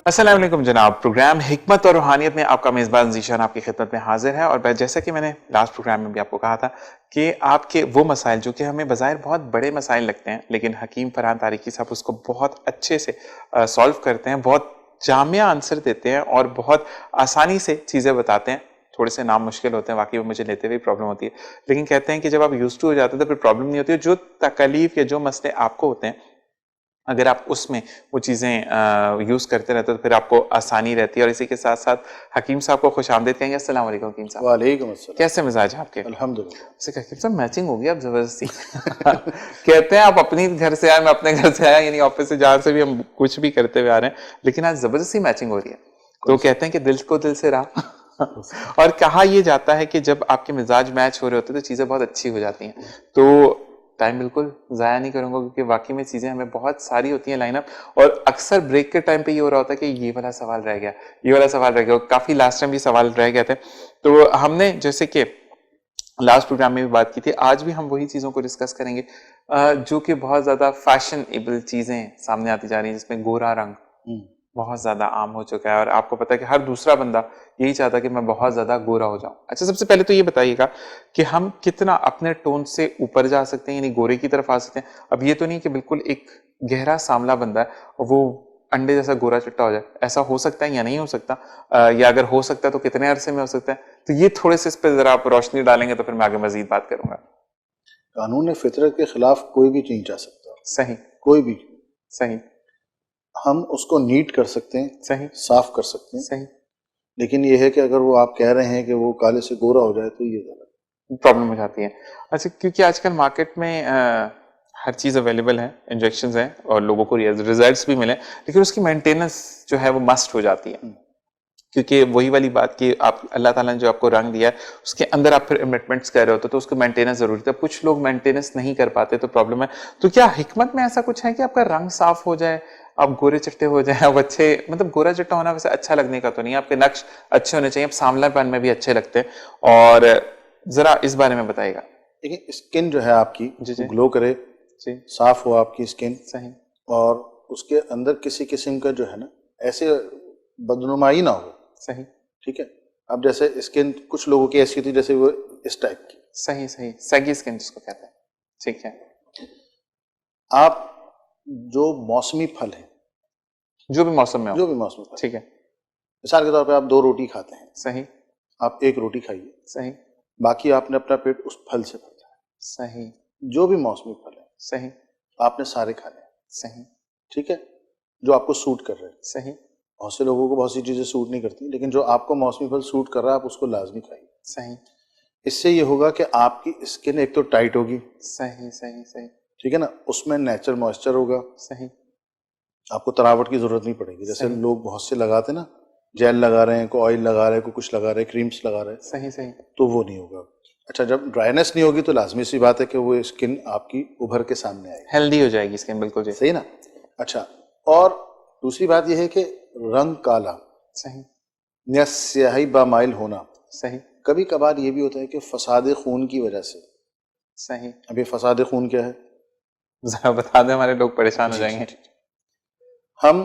السلام علیکم جناب. پروگرام حکمت اور روحانیت میں آپ کا میزبان ذیشان آپ کی خدمت میں حاضر ہے. اور جیسا کہ میں نے لاسٹ پروگرام میں بھی آپ کو کہا تھا کہ آپ کے وہ مسائل جو کہ ہمیں بظاہر بہت بڑے مسائل لگتے ہیں لیکن حکیم فرحان طارقی صاحب اس کو بہت اچھے سے سالو کرتے ہیں, بہت جامع آنسر دیتے ہیں اور بہت آسانی سے چیزیں بتاتے ہیں. تھوڑے سے نام مشکل ہوتے ہیں, واقعی مجھے لیتے ہوئے پرابلم ہوتی ہے, لیکن کہتے ہیں کہ جب آپ یوز ٹو ہو جاتے ہیں تو پھر پرابلم نہیں ہوتی ہے. جو تکلیف یا جو مسئلے آپ کو ہوتے ہیں اگر آپ اس میں وہ چیزیں یوز کرتے رہتے تو پھر آپ کو آسانی رہتی ہے. اور اسی کے ساتھ ساتھ حکیم صاحب کو خوش آمدید کہیں گے. السلام علیکم حکیم صاحب. وعلیکم السلام. کیسے مزاج ہیں آپ کے؟ الحمدللہ. حکیم صاحب میچنگ ہو گئی اب زبردستی. کہتے ہیں آپ اپنی گھر سے آئے میں اپنے گھر سے آیا, یعنی آفس سے جہاں سے بھی ہم کچھ بھی کرتے ہوئے آ رہے ہیں, لیکن آج زبردستی میچنگ ہو رہی ہے. تو کہتے ہیں کہ دل کو دل سے رہا. اور کہا یہ جاتا ہے کہ جب آپ کے مزاج میچ ہو رہے ہوتے ہیں تو چیزیں بہت اچھی ہو جاتی ہیں. تو ٹائم بالکل ضائع نہیں کروں گا کیونکہ واقعی میں چیزیں ہمیں بہت ساری ہوتی ہیں لائن اپ, اور اکثر بریک کے ٹائم پہ یہ ہو رہا ہوتا ہے کہ یہ والا سوال رہ گیا, یہ والا سوال رہ گیا. کافی لاسٹ ٹائم بھی سوال رہ گئے تھے. تو ہم نے جیسے کہ لاسٹ پروگرام میں بھی بات کی تھی, آج بھی ہم وہی چیزوں کو ڈسکس کریں گے جو کہ بہت زیادہ فیشنیبل چیزیں سامنے آتی جا رہی ہیں, جس میں گورا رنگ بہت زیادہ عام ہو چکا ہے. اور آپ کو پتا ہے کہ ہر دوسرا بندہ یہی چاہتا ہے کہ میں بہت زیادہ گورا ہو جاؤں. اچھا, سب سے پہلے تو یہ بتائیے گا کہ ہم کتنا اپنے ٹون سے اوپر جا سکتے ہیں, یعنی گورے کی طرف آ سکتے ہیں. اب یہ تو نہیں کہ بالکل ایک گہرا ساملا بندہ ہے اور وہ انڈے جیسا گورا چٹا ہو جائے, ایسا ہو سکتا ہے یا نہیں ہو سکتا, یا اگر ہو سکتا ہے تو کتنے عرصے میں ہو سکتا ہے. تو یہ تھوڑے سے اس پہ ذرا آپ روشنی ڈالیں گے تو پھر میں آگے مزید بات کروں گا. قانون فطرت کے خلاف کوئی بھی نہیں جا سکتا. صحیح. کوئی بھی. صحیح. ہم اس کو نیٹ کر سکتے ہیں, صحیح, صاف کر سکتے ہیں. صحیح. لیکن یہ ہے کہ اگر وہ آپ کہہ رہے ہیں کہ وہ کالے سے گورا ہو جائے تو یہ غلط پرابلم ہو جاتی ہے. اچھا, کیونکہ آج کل مارکیٹ میں ہر چیز اویلیبل ہے, انجیکشنز ہیں اور لوگوں کو ریزلٹس بھی ملے, لیکن اس کی مینٹیننس جو ہے وہ مسٹ ہو جاتی ہے. کیونکہ وہی والی بات کہ آپ اللہ تعالیٰ نے جو آپ کو رنگ دیا ہے اس کے اندر آپ پھر امٹمنٹس کر رہے ہوتے تو اس کو مینٹیننس ضروری ہے. کچھ لوگ مینٹیننس نہیں کر پاتے تو پرابلم ہے. تو کیا حکمت میں ایسا کچھ ہے کہ آپ کا رنگ صاف ہو جائے, آپ گورے چٹے ہو جائیں, آپ اچھے, مطلب گورا چٹا ہونا ویسے اچھا لگنے کا تو نہیں, آپ کے نقش اچھے ہونے چاہیے, آپ ساملا پن میں بھی اچھے لگتے ہیں, اور ذرا اس بارے میں بتائیے گا. لیکن اسکن جو ہے آپ کی گلو کرے, صاف ہو آپ کی اسکن, صحیح, اور اس کے اندر کسی قسم کا جو ہے نا ایسے بدنمائی نہ ہو. صحیح. ٹھیک ہے. اب جیسے اسکن کچھ لوگوں کی ایسی ہوتی ہے جیسے وہ اس ٹائپ کی. صحیح. صحیح, سیگی اسکن جس کو کہتے ہیں. ٹھیک ہے. آپ جو موسمی پھل ہیں, جو بھی موسم میں ہو, جو بھی موسمی پھل, ٹھیک ہے, مثال کے طور پہ آپ 2 روٹی کھاتے ہیں. صحیح. آپ 1 روٹی کھائیے. صحیح. باقی آپ نے اپنا پیٹ اس پھل سے بھرنا ہے. صحیح. جو بھی موسمی پھل ہے صحیح. آپ نے سارے کھانے ہیں. صحیح. ٹھیک ہے. جو آپ کو سوٹ کر رہے ہیں. صحیح. بہت سے لوگوں کو بہت سی چیزیں سوٹ نہیں کرتی, لیکن جو آپ کو موسمی پھل سوٹ کر رہا ہے آپ اس کو لازمی کھائیے. صحیح. اس سے یہ ہوگا کہ آپ کی اسکن ایک تو ٹائٹ ہوگی. صحیح. صحیح. صحیح. ٹھیک ہے نا. اس میں نیچرل موئسچر ہوگا. صحیح. آپ کو تراوٹ کی ضرورت نہیں پڑے گی. جیسے لوگ بہت سے لگاتے نا, جیل لگا رہے ہیں, کوئی آئل لگا رہے ہیں, کوئی کچھ لگا رہے ہیں, کریمس لگا رہے ہیں. صحیح. صحیح. تو وہ نہیں ہوگا. اچھا, جب ڈرائینیس نہیں ہوگی تو لازمی سی بات ہے کہ وہ اسکن آپ کی ابھر کے سامنے آئے گی, ہیلدی ہو جائے گی اسکن. بالکل جی. صحیح نا. اچھا, اور دوسری بات یہ ہے کہ رنگ کالا, صحیح, یا سیاہی بامائل ہونا, صحیح, کبھی کبھار یہ بھی ہوتا ہے کہ فساد خون کی وجہ سے. صحیح. اب یہ فساد خون کیا ہے ذرا بتا دیں, ہمارے لوگ پریشان ہو جائیں گے. ہم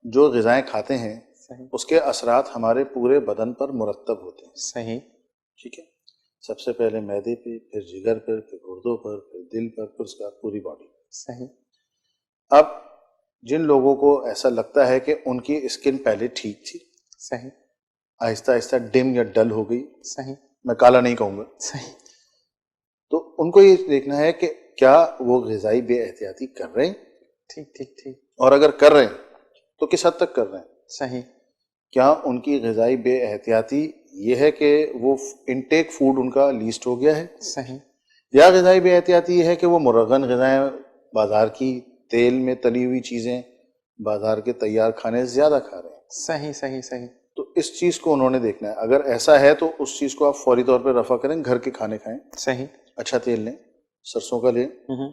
جو غذائیں کھاتے ہیں صحیح, اس کے اثرات ہمارے پورے بدن پر مرتب ہوتے ہیں. صحیح, ٹھیک ہے. سب سے پہلے معدے پہ, پھر جگر پر, پھر گردوں پر, پھر دل پر, پھر اس کا پوری باڈی. صحیح. اب جن لوگوں کو ایسا لگتا ہے کہ ان کی اسکن پہلے ٹھیک تھی, صحیح, آہستہ آہستہ ڈم یا ڈل ہو گئی, صحیح, میں کالا نہیں کہوں گا, صحیح, تو ان کو یہ دیکھنا ہے کہ کیا وہ غذائی بے احتیاطی کر رہے ہیں. ٹھیک ٹھیک ٹھیک. اور اگر کر رہے ہیں تو کس حد تک کر رہے ہیں. صحیح. کیا ان کی غذائی بے احتیاطی یہ ہے کہ وہ انٹیک فوڈ ان کا لیسٹ ہو گیا ہے, صحیح, یا غذائی بے احتیاطی یہ ہے کہ وہ مرغن غذائیں, بازار کی تیل میں تلی ہوئی چیزیں, بازار کے تیار کھانے زیادہ کھا رہے ہیں. صحیح. صحیح. صحیح. تو اس چیز کو انہوں نے دیکھنا ہے. اگر ایسا ہے تو اس چیز کو آپ فوری طور پہ رفع کریں, گھر کے کھانے کھائیں. صحیح. اچھا تیل لیں, سرسوں کا لیں.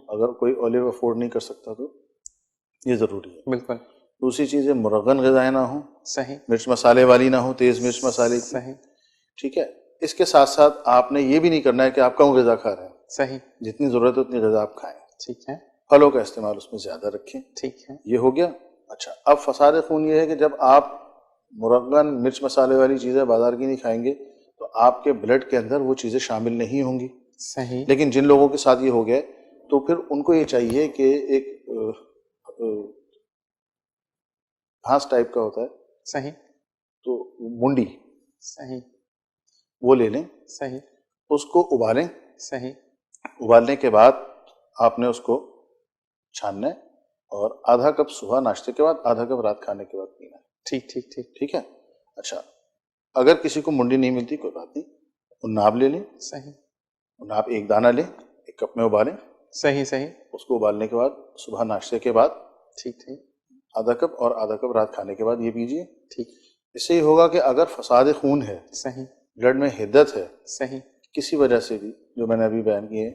اگر کوئی اولیو افورڈ نہیں کر سکتا تو یہ ضروری ہے. بالکل. دوسری چیز ہے مرغن غذائیں نہ ہوں, صحیح, مرچ مسالے والی نہ ہوں, تیز مرچ مسالے کی. صحیح. ٹھیک ہے. اس کے ساتھ ساتھ آپ نے یہ بھی نہیں کرنا ہے کہ آپ کم غذا کھا رہے ہیں. صحیح. جتنی ضرورت ہے اتنی غذا آپ کھائیں. ٹھیک ہے. پھلوں کا استعمال اس میں زیادہ رکھیں. ٹھیک ہے. یہ ہو گیا. اچھا، اب فساد خون یہ ہے کہ جب آپ مرغن مرچ مسالے والی چیزیں بازار کی نہیں کھائیں گے تو آپ کے بلڈ کے اندر وہ چیزیں شامل نہیں ہوں گی. صحیح. لیکن جن لوگوں کے ساتھ یہ ہو گیا تو پھر ان کو یہ چاہیے کہ ایک گھاس ٹائپ کا ہوتا ہے صحیح. تو منڈی صحیح. وہ لے لیں, صحیح. اس کو ابالیں, صحیح. ابالنے کے بعد آپ نے اس کو چھاننا ہے اور آدھا کپ صبح ناشتے کے بعد, آدھا کپ رات کھانے کے بعد پینا ہے. ٹھیک ٹھیک ٹھیک. ٹھیک ہے. اچھا, اگر کسی کو منڈی نہیں ملتی کوئی بات نہیں, ناب لے لیں. صحیح. ناب ایک دانہ لیں, ایک کپ میں ابالیں. صحیح. صحیح. اس کو ابالنے کے بعد صبح ناشتے کے بعد ٹھیک ٹھیک. آدھا کپ اور آدھا کپ رات کھانے کے بعد یہ پیجیے. ٹھیک. اس سے یہ ہوگا کہ اگر فساد خون ہے, صحیح. بلڈ میں حدت ہے صحیح. کسی وجہ سے بھی جو میں نے ابھی بیان کی ہے,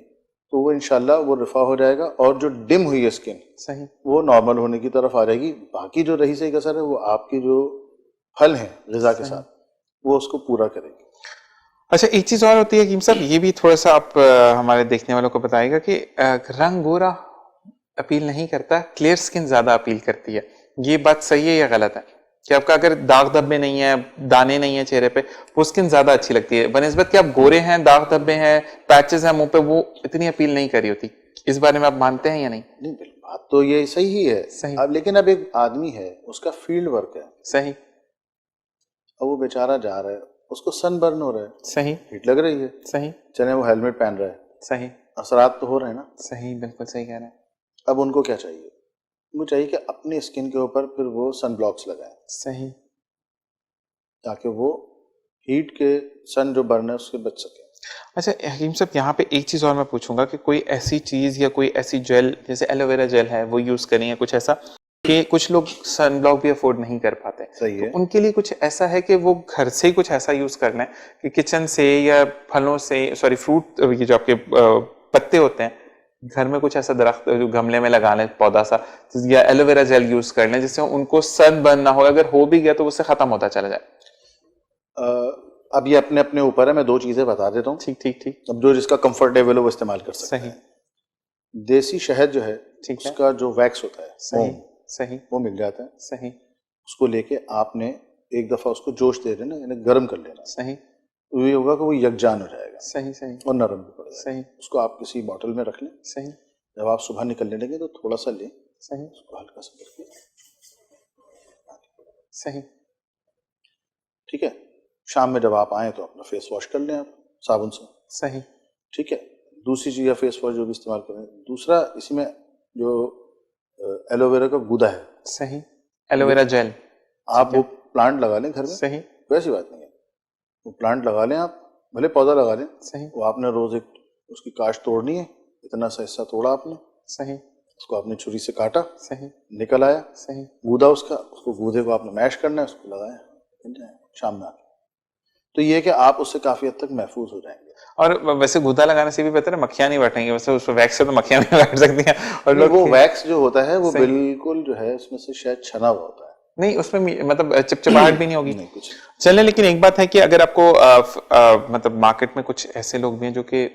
تو وہ انشاءاللہ وہ رفع ہو جائے گا اور جو ڈم ہوئی ہے اسکن صحیح. وہ نارمل ہونے کی طرف آ جائے گی. باقی جو رہی صحیح کثر ہے وہ آپ کی جو پھل ہیں غذا کے ساتھ وہ اس کو پورا کرے گی. اچھا, ایک چیز اور ہوتی ہے حکیم صاحب, یہ بھی تھوڑا سا آپ ہمارے دیکھنے والوں کو بتائے گا کہ رنگ گورا اپیل نہیں کرتا, کلیئر سکن زیادہ اپیل کرتی ہے. یہ بات صحیح ہے یا غلط ہے کہ آپ کا اگر داغ دھبے نہیں ہیں, دانے نہیں ہیں چہرے پہ, وہ سکن زیادہ اچھی لگتی ہے بنسبت کہ آپ گورے ہیں, داغ دھبے ہیں, پیچز ہیں منہ پہ, وہ اتنی اپیل نہیں کری ہوتی. اس بارے میں آپ مانتے ہیں یا نہیں؟ نہیں, بات تو یہ صحیح ہی ہے. صحیح. اب لیکن اب ایک آدمی ہے, اس کا فیلڈ ورک ہے. صحیح. اب وہ بیچارہ جا رہا ہے, اس کو سن برن ہو رہا ہے, صحیح. ہیٹ لگ رہی ہے, صحیح. چلے وہ ہیلمٹ پہن رہا ہے, صحیح. اثرات تو ہو رہے ہیں نا. صحیح, بالکل صحیح کہہ رہے ہیں. اب ان کو کیا چاہیے؟ ان کو چاہیے کہ اپنی اسکن کے اوپر پھر وہ سن بلاکس لگائیں صحیح. تاکہ وہ ہیٹ کے سن جو برن ہے اس سے بچ سکے. اچھا حکیم صاحب, یہاں پہ ایک چیز اور میں پوچھوں گا کہ کوئی ایسی چیز یا کوئی ایسی جیل جیسے ایلو ویرا جیل ہے وہ یوز کریں یا کچھ ایسا, کہ کچھ لوگ سن بلاک بھی افورڈ نہیں کر پاتے, صحیح ہے. تو ان کے لیے کچھ ایسا ہے کہ وہ گھر سے ہی کچھ ایسا یوز کر لیں کہ کچن سے یا پھلوں سے, سوری فروٹ, یہ جو آپ کے پتے ہوتے ہیں گھر میں کچھ ایسا درخت جو گملے میں لگا لیں پودا سا, یا ایلو ویرا جیل یوز کر لیں جس سے ان کو سن برن نہ ہو, اگر ہو بھی گیا تو اس سے ختم ہوتا چلا جائے. اب یہ اپنے اپنے اوپر ہے, میں دو چیزیں بتا دیتا ہوں. ٹھیک ٹھیک ٹھیک. اب جو جس کا کمفرٹیبل ہو وہ استعمال کر سکتا صحیح. ہے. دیسی شہد جو ہے ٹھیک اس کا جو ویکس ہوتا ہے صحیح. صحیح. وہ مل جاتا ہے. صحیح. اس کو لے کے آپ نے ایک دفعہ اس کو جوش دے دینا, یعنی گرم کر لینا. صحیح. تو یہ ہوگا کہ وہ یکجان ہو جائے گا. صحیح. صحیح. اور نرم بھی پڑ جائے گا. صحیح. اس کو آپ کسی باٹل میں رکھ لیں. صحیح. جب آپ صبح نکلنے لگے تو تھوڑا سا لیں, صحیح. اس کو ہلکا سا کر کے. صحیح. ٹھیک ہے. شام میں جب آپ آئیں تو اپنا فیس واش کر لیں آپ صابن سے. صحیح. ٹھیک ہے. دوسری چیز یا فیس واش جو بھی استعمال کریں. دوسرا اسی میں جو ایلو ویرا کا گودا ہے. صحیح. ایلو ویرا جیل آپ وہ پلانٹ لگا لیں گھر میں. صحیح. ویسی بات نہیں ہے, وہ پلانٹ لگا لیں آپ, بھلے پودا لگا لیں. صحیح. وہ آپ نے روز ایک اس کی کاشت توڑنی ہے, اتنا سا حصہ توڑا آپ نے. صحیح. اس کو آپ نے چھری سے کاٹا, صحیح. نکل آیا صحیح. گودا اس کا, اس کو گودے کو آپ نے میش کرنا ہے, اس کو لگایا, شام میں آ کے. تو یہ کہ آپ اس سے کافی حد تک محفوظ ہو جائیں گے. اور ویسے گودا لگانے سے بھی بہتر ہے, مکھیاں نہیں بیٹھیں گی, ویسے اس ویکس سے تو مکھیاں نہیں بیٹھ سکتی ہیں. اور لوگ وہ ویکس جو ہوتا ہے وہ بالکل جو ہے اس میں سے شاید چھنا ہوا ہوتا ہے, نہیں اس میں مطلب چپچپاہٹ بھی نہیں ہوگی. نہیں کچھ. چلیں, لیکن ایک بات ہے کہ اگر آپ کو مطلب مارکیٹ میں کچھ ایسے لوگ بھی ہیں جو کہ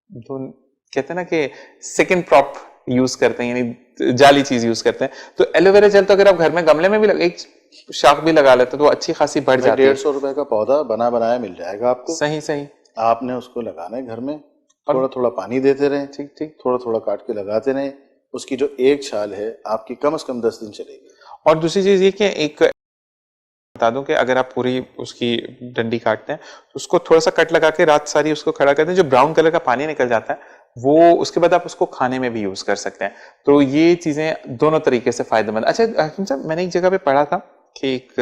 کہتے ہیں نا کہ سیکنڈ پراپ یوز کرتے ہیں, یعنی جعلی چیز یوز کرتے ہیں, تو ایلو ویرا جیل تو اگر آپ گھر میں گملے میں بھی ایک شاخ بھی لگا لیتے تو وہ اچھی خاصی بڑھ جاتی ہے. 150 روپے کا پودا بنا بنایا مل جائے گا آپ کو. صحیح. صحیح. آپ نے اس کو لگانا ہے گھر میں, تھوڑا تھوڑا پانی دیتے رہیں, ٹھیک ٹھیک, تھوڑا تھوڑا کاٹ کے لگاتے رہیں. اس کی جو ایک چھال ہے آپ کی کم از کم 10 دن چلے گی. اور دوسری چیز یہ کہ ایک بتا دوں کہ اگر آپ پوری اس کی ڈنڈی کاٹتے ہیں تو اس کو تھوڑا سا کٹ لگا کے رات ساری اس کو کھڑا کرتے ہیں, جو براؤن کلر کا پانی نکل جاتا ہے وہ اس کے بعد آپ اس کو کھانے میں بھی یوز کر سکتے ہیں. تو یہ چیزیں دونوں طریقے سے فائدہ مند. اچھا حکیم صاحب, میں نے ایک جگہ پہ پڑھا تھا کہ ایک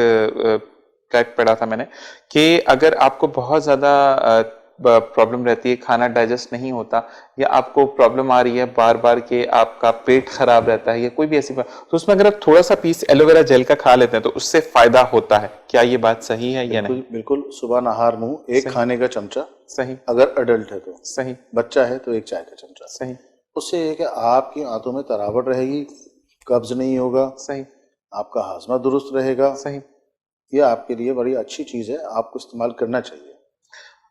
ٹیک پڑھا تھا میں نے کہ اگر آپ کو بہت زیادہ پرابلم رہتی ہے, کھانا ڈائجسٹ نہیں ہوتا, یا آپ کو پرابلم آ رہی ہے بار بار کہ آپ کا پیٹ خراب رہتا ہے یا کوئی بھی ایسی بات, تو اس میں اگر آپ تھوڑا سا پیس ایلو ویرا جیل کا کھا لیتے ہیں تو اس سے فائدہ ہوتا ہے. کیا یہ بات صحیح ہے یا نہیں؟ بالکل. صبح نہار منہ ایک کھانے کا چمچہ. صحیح. اگر اڈلٹ ہے تو صحیح. بچہ ہے تو ایک چائے کا چمچہ. صحیح. اس سے یہ کہ آپ کی آنتوں میں تراوٹ رہے گی, قبض نہیں ہوگا, صحیح. آپ کا ہاضمہ درست رہے گا. صحیح. یہ آپ کے لیے بڑی اچھی چیز ہے, آپ کو استعمال کرنا چاہیے.